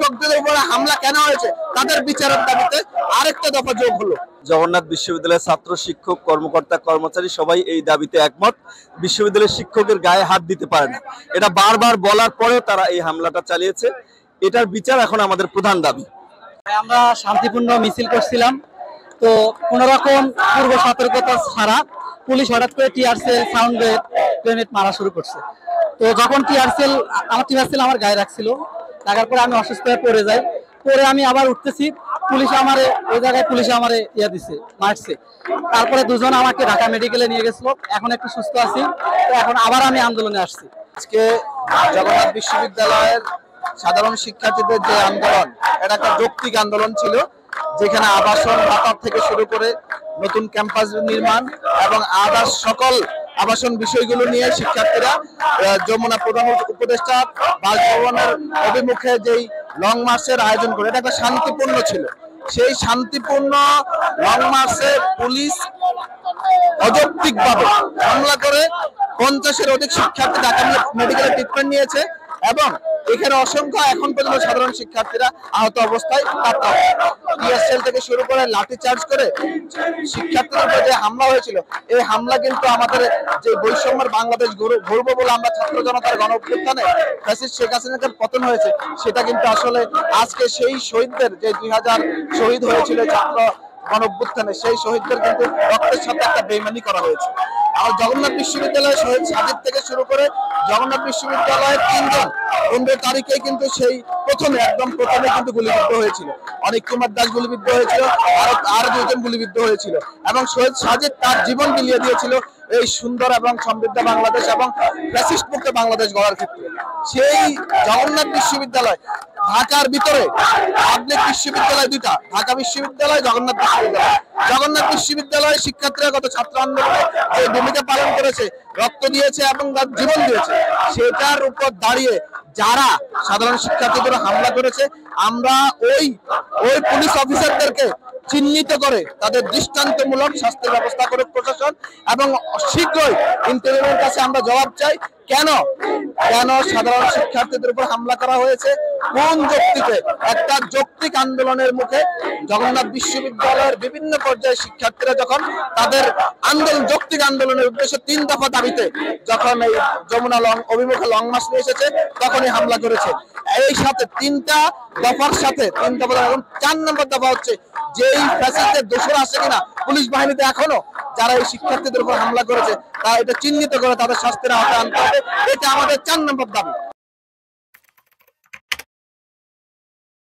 শিক্ষকদের উপরে হামলা কেন হয়েছে তাদের বিচারের দাবিতে আরেকটা দফা যোগ হলো। জগন্নাথ বিশ্ববিদ্যালয়ের ছাত্র, শিক্ষক, কর্মকর্তা, কর্মচারী সবাই এই দাবিতে একমত। বিশ্ববিদ্যালয়ের শিক্ষকের গায়ে হাত দিতে পারে না, এটা বারবার বলার পরেও তারা এই হামলাটা চালিয়েছে। এটার বিচার এখন আমাদের প্রধান দাবি। আমরা শান্তিপূর্ণ মিছিল করছিলাম, তো কোন রকম পূর্ব সতর্কতা ছাড়া পুলিশ হঠাৎ করে টিয়ারসেল সাউন্ড গ্রেনেড মারা শুরু করছে। তো যখন টিয়ারসেল আমার গায়ে রাখছিল, রাখার পরে আমি অসুস্থ হয়ে পড়ে যাই। পরে আমি আবার উঠতেছি, পুলিশ আমারে ওই জায়গায় দিছে, মারছে। তারপরে দুজন আমাকে ঢাকা মেডিকেলে নিয়ে গেছিল, এখন একটু সুস্থ আছি। তো এখন আবার আমি আন্দোলনে আসছি। আজকে জগন্নাথ বিশ্ববিদ্যালয়ের সাধারণ শিক্ষার্থীদের যে আন্দোলন, এটা একটা যৌক্তিক আন্দোলন ছিল, যেখানে আবাসন ভাতা থেকে শুরু করে নতুন ক্যাম্পাস নির্মাণ এবং আদার্স সকল আবাসন বিষয়গুলো নিয়ে শিক্ষার্থীরা যমুনা প্রধান উপদেষ্টা বাসভবনের অভিমুখে যেই লং মার্চের আয়োজন করে, এটা একটা শান্তিপূর্ণ ছিল। সেই শান্তিপূর্ণ লং মার্চে পুলিশ অযৌক্তিকভাবে হামলা করে 50-এর অধিক শিক্ষার্থী ঢাকা মেডিকেলে ট্রিটমেন্ট নিয়েছে এবং এখানে অসংখ্য এখন পর্যন্ত সাধারণ শিক্ষার্থীরা আহত অবস্থায় টিএসএল থেকে শুরু করে লাঠি চার্জ করে শিক্ষার্থীদের উপর যে হামলা হয়েছিল, এই হামলা কিন্তু আমাদের যে বৈষম্যের বাংলাদেশ গড়ব বলে আমরা ছাত্র জনতার গণ অভ্যুত্থানে ফ্যাসিস্ট শেখ হাসিনার পতন হয়েছে, সেটা কিন্তু আসলে আজকে সেই শহীদদের যে 2000 শহীদ হয়েছিল ছাত্র গণ অভ্যুত্থানে, সেই শহীদদের কিন্তু রক্তের সাথে একটা বেইমানি করা হয়েছে। আর জগন্নাথ বিশ্ববিদ্যালয়ে শহীদ সাজিদ থেকে শুরু করে জগন্নাথ বিশ্ববিদ্যালয়ের 15 তারিখে কিন্তু সেই একদম প্রথমে কিন্তু গুলিবিদ্ধ হয়েছিল। অনিক কুমার দাস গুলিবিদ্ধ হয়েছিল, আরো দুজন গুলিবিদ্ধ হয়েছিল এবং শহীদ সাজিদ তার জীবন বিলিয়ে দিয়েছিল এই সুন্দর এবং সমৃদ্ধ বাংলাদেশ এবং ফ্যাসিস্ট মুক্ত বাংলাদেশ গড়ার ক্ষেত্রে। সেই জগন্নাথ বিশ্ববিদ্যালয়, ঢাকার ভিতরে পাবলিক বিশ্ববিদ্যালয় দুইটা, ঢাকা বিশ্ববিদ্যালয়, জগন্নাথ বিশ্ববিদ্যালয়। জগন্নাথ বিশ্ববিদ্যালয়ের শিক্ষার্থীরা গত ছাত্র আন্দোলনে যে ভূমিকা পালন করেছে, রক্ত দিয়েছে এবং তার জীবন দিয়েছে, সেটার উপর দাঁড়িয়ে যারা সাধারণ শিক্ষার্থীদের হামলা করেছে, আমরা ওই পুলিশ অফিসারদেরকে চিহ্নিত করে তাদের দৃষ্টান্তমূলক শাস্তির ব্যবস্থা করে প্রশাসন এবং শীঘ্রই ইন্টারিমের কাছে আমরা জবাব চাই। কেন সাধারণ শিক্ষার্থীদের উপর হামলা করা হয়েছে, কোন যুক্তিতে? একটা যৌক্তিক আন্দোলনের মুখে জগন্নাথ বিশ্ববিদ্যালয়ের বিভিন্ন পর্যায়ে শিক্ষার্থীরা যখন তাদের যৌক্তিক আন্দোলনের উদ্দেশ্যে 3 দফা দাবিতে যখন এই যমুনা অভিমুখে লং মার্চ নিয়ে এসেছে, তখনই হামলা করেছে। এই সাথে 3টা দফার সাথে 3 দফা এবং 4 নম্বর দফা হচ্ছে যেই ফ্যাসিস্টের দোষরা আছে কিনা পুলিশ বাহিনীতে এখনো, যারা এই শিক্ষার্থীদের উপর হামলা করেছে, তা এটা চিহ্নিত করে তাদের শাস্তির আওতায় আনতে হবে। এটা আমাদের 4 নম্বর দাবি।